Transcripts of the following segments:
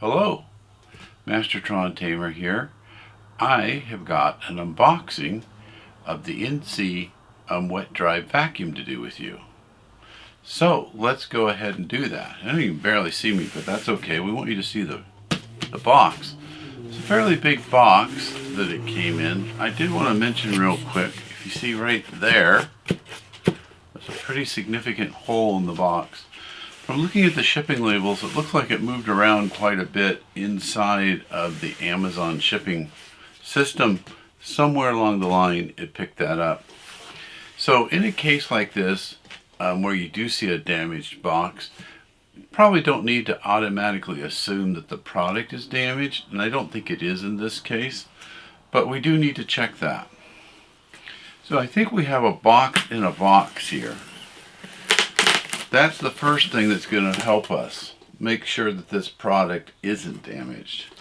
Hello, Mastertron Tamer here. I have got an unboxing of the INSE wet dry vacuum to do with you. So let's go ahead and do that. I know you can barely see me, but that's okay. We want you to see the box. It's a fairly big box that it came in. I did want to mention real quick, if you see right there, there's a pretty significant hole in the box. From looking at the shipping labels, it looks like it moved around quite a bit inside of the Amazon shipping system. Somewhere along the line, it picked that up. So in a case like this, where you do see a damaged box, you probably don't need to automatically assume that the product is damaged, and I don't think it is in this case, but we do need to check that. So I think we have a box in a box here. That's the first thing that's going to help us make sure that this product isn't damaged.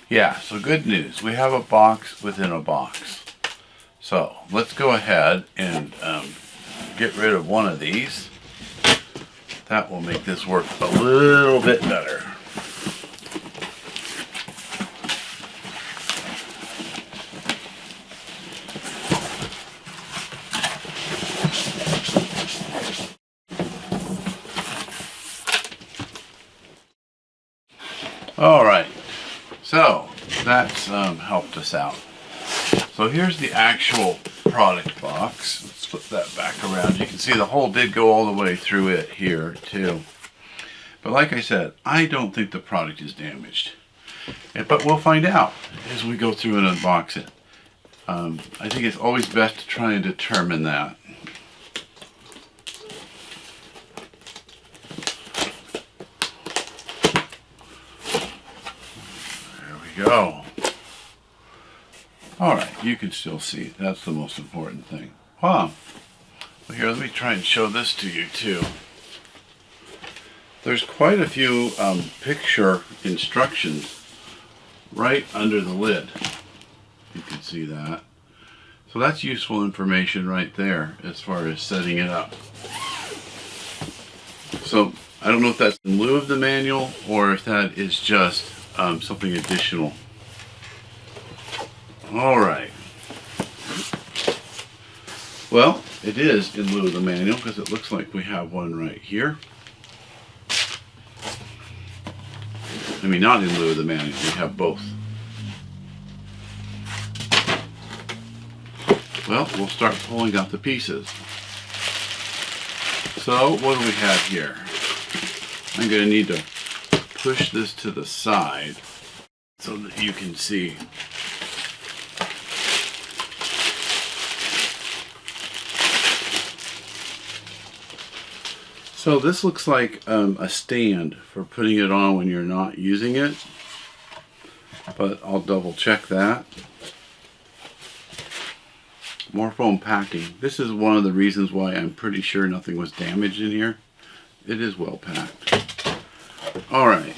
Yeah, so good news. We have a box within a box. So let's go ahead and get rid of one of these. That will make this work a little bit better. All right. So that's helped us out. So here's the actual product box. Let's flip that back around. You can see the hole did go all the way through it here too. But like I said, I don't think the product is damaged. But we'll find out as we go through and unbox it. I think it's always best to try and determine that. Go. Alright, you can still see. That's the most important thing. Wow. Well, here, let me try and show this to you too. There's quite a few picture instructions right under the lid. You can see that. So that's useful information right there as far as setting it up. So I don't know if that's in lieu of the manual or if that is just something additional. All right. Well, it is in lieu of the manual because it looks like we have one right here. I mean, not in lieu of the manual. We have both. Well, we'll start pulling out the pieces. So, what do we have here? I'm going to need to push this to the side so that you can see. So this looks like a stand for putting it on when you're not using it, but I'll double check that. More foam packing. This is one of the reasons why I'm pretty sure nothing was damaged in here. It is well packed. Alright.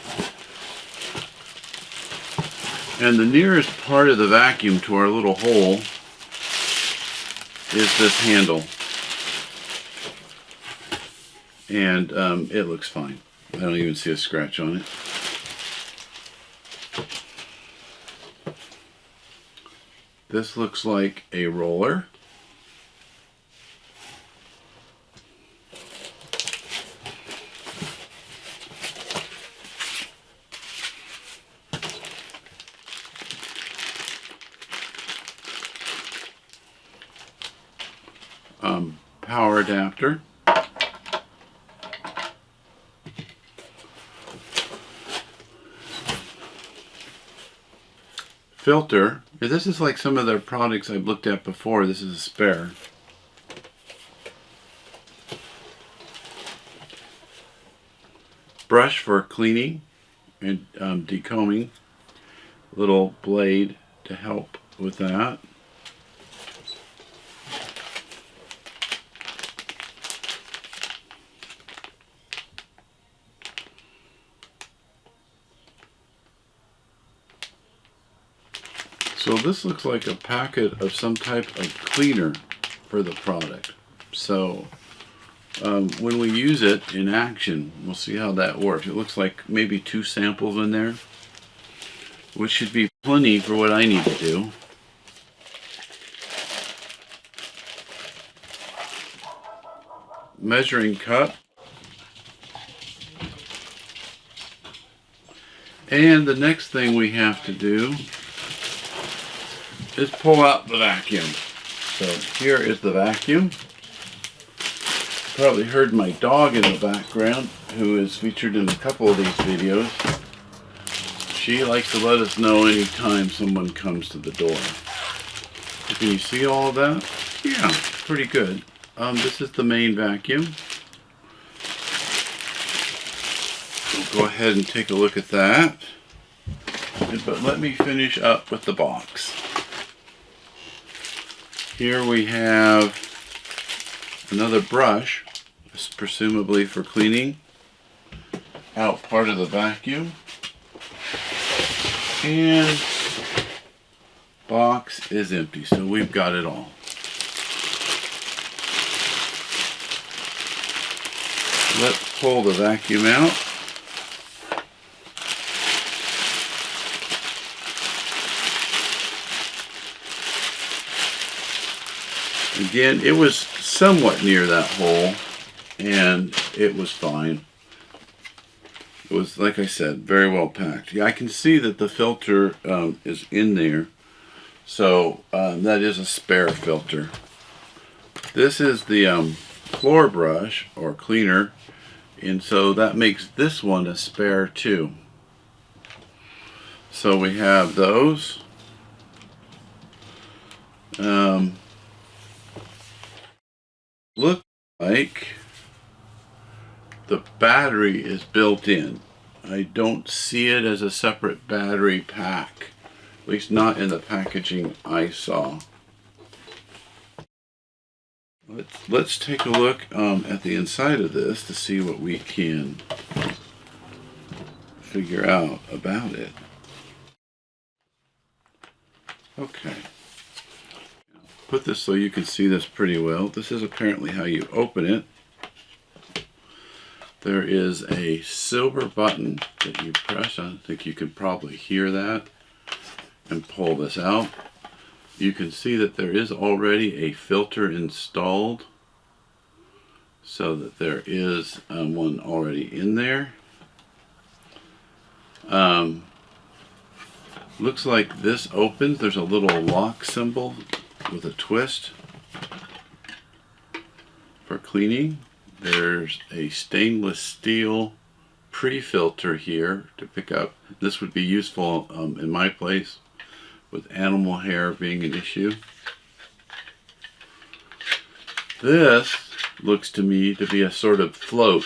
And the nearest part of the vacuum to our little hole is this handle. And it looks fine. I don't even see a scratch on it. This looks like a roller. Power adapter. Filter. This is like some of their products I've looked at before. This is a spare. brush for cleaning and decombing. Little blade to help with that. So this looks like a packet of some type of cleaner for the product. So when we use it in action, we'll see how that works. It looks like maybe 2 samples in there, which should be plenty for what I need to do. Measuring cup. And the next thing we have to do is pull out the vacuum. So here is the vacuum. Probably heard my dog in the background, who is featured in a couple of these videos. She likes to let us know anytime someone comes to the door. Can you see all of that? Yeah, pretty good. This is the main vacuum. We'll go ahead and take a look at that. But let me finish up with the box. Here we have another brush, presumably for cleaning out part of the vacuum. And box is empty, so we've got it all. Let's pull the vacuum out. Again, it was somewhat near that hole, and it was fine. It was, like I said, very well packed. Yeah, I can see that the filter is in there, so that is a spare filter. This is the floor brush, or cleaner, and so that makes this one a spare too. So we have those. Look like the battery is built in. I don't see it as a separate battery pack, at least not in the packaging I saw. Let's take a look at the inside of this to see what we can figure out about it. Okay. Put this so you can see this pretty well. This is apparently how you open it. There is a silver button that you press. I think you can probably hear that, and pull this out. You can see that there is already a filter installed, so that there is one already in there. Looks like this opens. There's a little lock symbol with a twist for cleaning. There's a stainless steel pre-filter here to pick up. This would be useful in my place with animal hair being an issue. This looks to me to be a sort of float,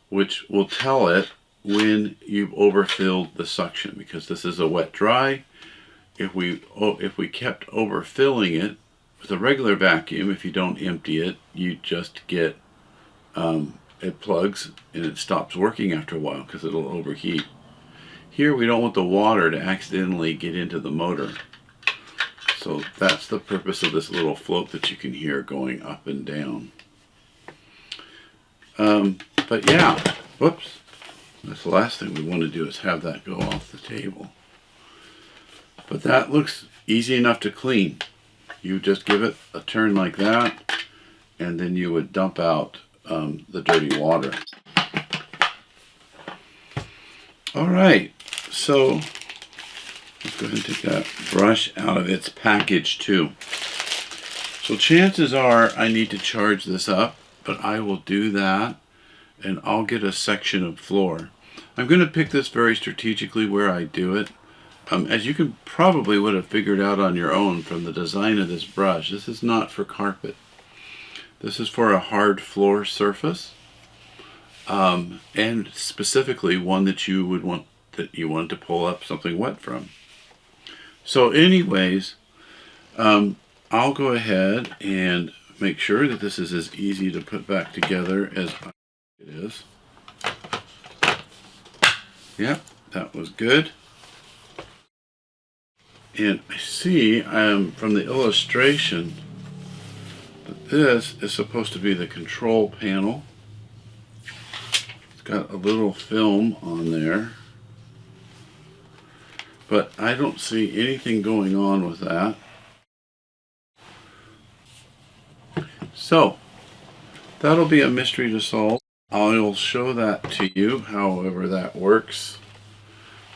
which will tell it when you've overfilled the suction, because this is a wet dry. If we kept overfilling it with a regular vacuum, if you don't empty it, you just get it plugs and it stops working after a while because it'll overheat. Here we don't want the water to accidentally get into the motor, so that's the purpose of this little float that you can hear going up and down. But yeah, whoops, that's the last thing we want to do, is have that go off the table. But that looks easy enough to clean. You just give it a turn like that, and then you would dump out the dirty water. Alright, so let's go ahead and take that brush out of its package too. So chances are I need to charge this up, but I will do that, and I'll get a section of floor. I'm going to pick this very strategically where I do it. As you can probably would have figured out on your own from the design of this brush, this is not for carpet. This is for a hard floor surface. and specifically one that you would want to pull up something wet from. So anyways, I'll go ahead and make sure that this is as easy to put back together as it is. Yep, that was good. And I see from the illustration that this is supposed to be the control panel. It's got a little film on there, but I don't see anything going on with that. So that'll be a mystery to solve. I'll show that to you, however that works,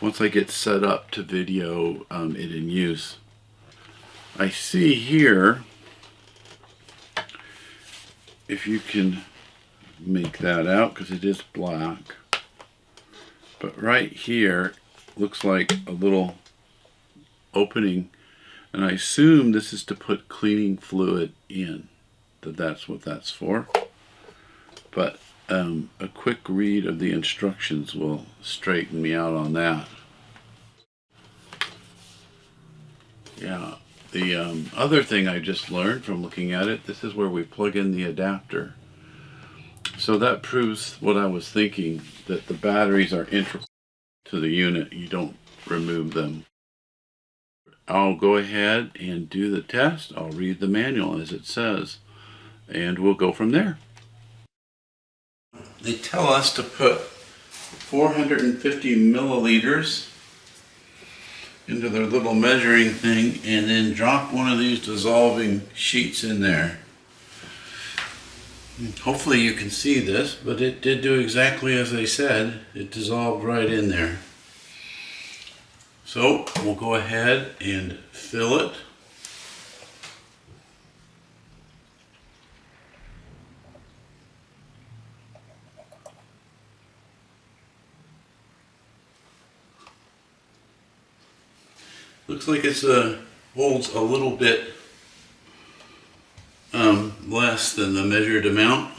once I get set up to video it in use. I see here, if you can make that out, because it is black, but right here looks like a little opening, and I assume this is to put cleaning fluid in, that's what that's for. But a quick read of the instructions will straighten me out on that. Yeah, the other thing I just learned from looking at it, this is where we plug in the adapter. So that proves what I was thinking, that the batteries are integral to the unit. You don't remove them. I'll go ahead and do the test. I'll read the manual as it says, and we'll go from there. They tell us to put 450 milliliters into their little measuring thing and then drop one of these dissolving sheets in there. Hopefully you can see this, but it did do exactly as they said. It dissolved right in there. So we'll go ahead and fill it. Looks like it holds a little bit less than the measured amount.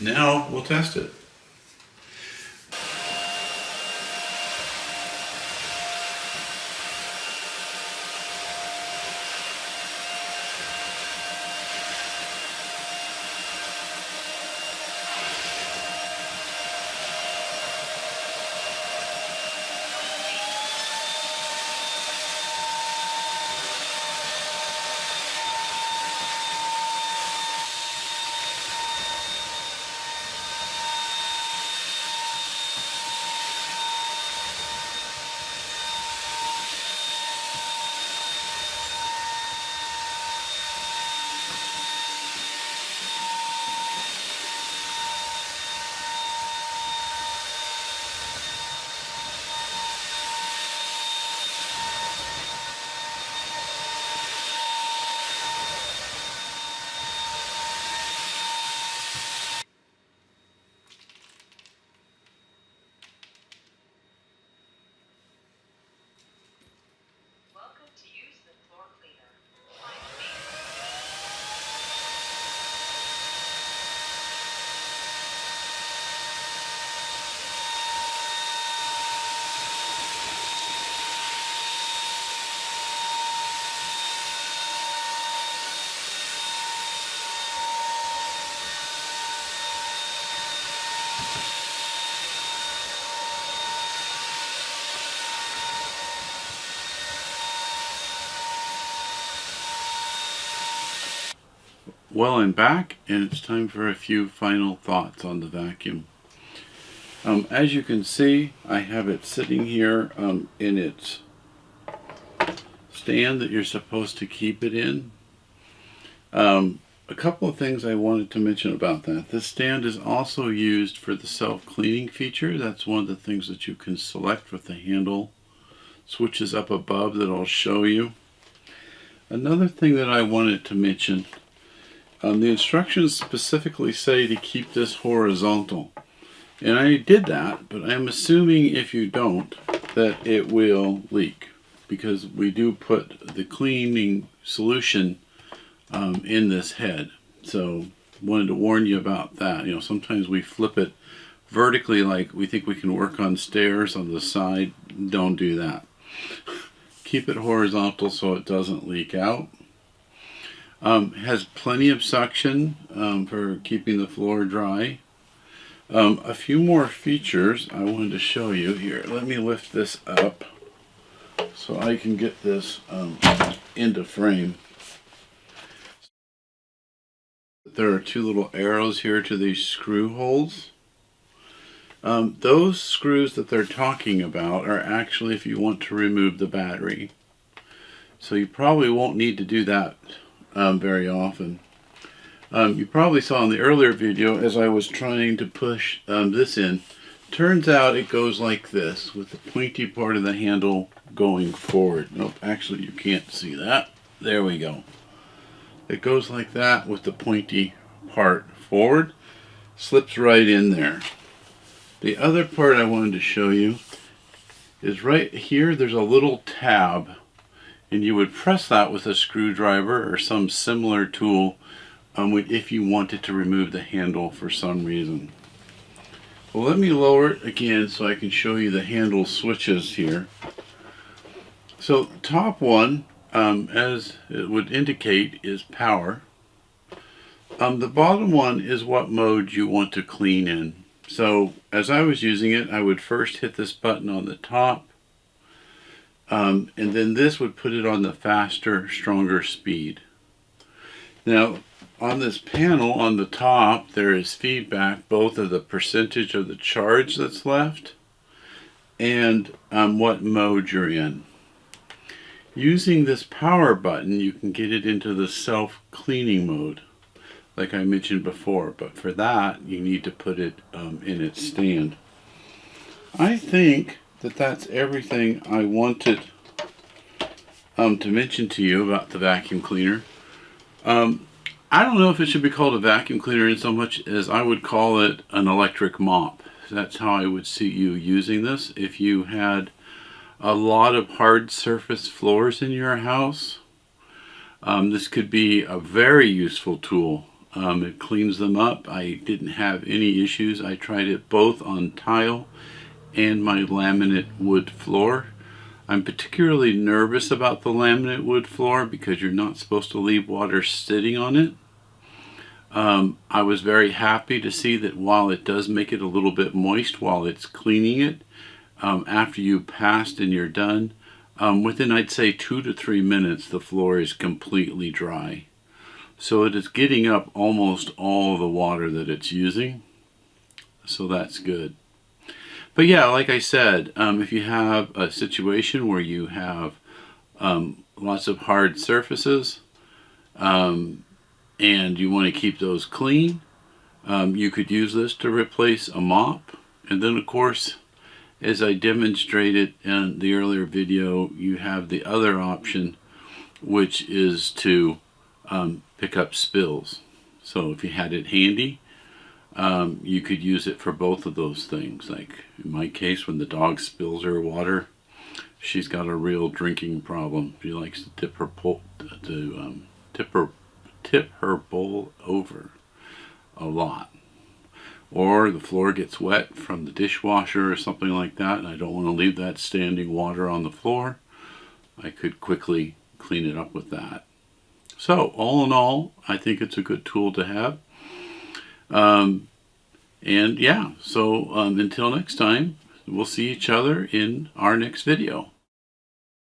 Now we'll test it. Well, I'm back, and it's time for a few final thoughts on the vacuum. As you can see, I have it sitting here in its stand that you're supposed to keep it in. A couple of things I wanted to mention about that. This stand is also used for the self-cleaning feature. That's one of the things that you can select with the handle switches up above that I'll show you. Another thing that I wanted to mention, the instructions specifically say to keep this horizontal. And I did that, but I'm assuming if you don't, that it will leak, because we do put the cleaning solution in this head. So wanted to warn you about that. You know, sometimes we flip it vertically like we think we can work on stairs on the side. Don't do that. Keep it horizontal so it doesn't leak out. Has plenty of suction for keeping the floor dry. A few more features I wanted to show you here. Let me lift this up so I can get this into frame. There are two little arrows here to these screw holes. Those screws that they're talking about are actually if you want to remove the battery. So you probably won't need to do that very often. You probably saw in the earlier video as I was trying to push this in. Turns out it goes like this with the pointy part of the handle going forward. Nope, actually you can't see that. There we go. It goes like that with the pointy part forward. Slips right in there. The other part I wanted to show you is right here there's a little tab, and you would press that with a screwdriver or some similar tool if you wanted to remove the handle for some reason. Well, let me lower it again so I can show you the handle switches here. So the top one, as it would indicate, is power. The bottom one is what mode you want to clean in. So as I was using it, I would first hit this button on the top, and then this would put it on the faster, stronger speed. Now on this panel on the top there is feedback both of the percentage of the charge that's left and what mode you're in. Using this power button you can get it into the self-cleaning mode like I mentioned before, but for that you need to put it in its stand. I think that that's everything I wanted to mention to you about the vacuum cleaner. I don't know if it should be called a vacuum cleaner in so much as I would call it an electric mop. That's how I would see you using this. If you had a lot of hard surface floors in your house, this could be a very useful tool. It cleans them up. I didn't have any issues. I tried it both on tile and my laminate wood floor. I'm particularly nervous about the laminate wood floor because you're not supposed to leave water sitting on it. I was very happy to see that while it does make it a little bit moist while it's cleaning it, after you passed and you're done, within I'd say 2 to 3 minutes the floor is completely dry. So it is getting up almost all the water that it's using, so that's good. But yeah, like I said, if you have a situation where you have lots of hard surfaces and you want to keep those clean, you could use this to replace a mop. And then of course, as I demonstrated in the earlier video, you have the other option, which is to pick up spills. So if you had it handy, you could use it for both of those things. Like in my case, when the dog spills her water, she's got a real drinking problem. She likes to tip her bowl over a lot. Or the floor gets wet from the dishwasher or something like that, and I don't want to leave that standing water on the floor. I could quickly clean it up with that. So all in all, I think it's a good tool to have. And yeah, so until next time, we'll see each other in our next video.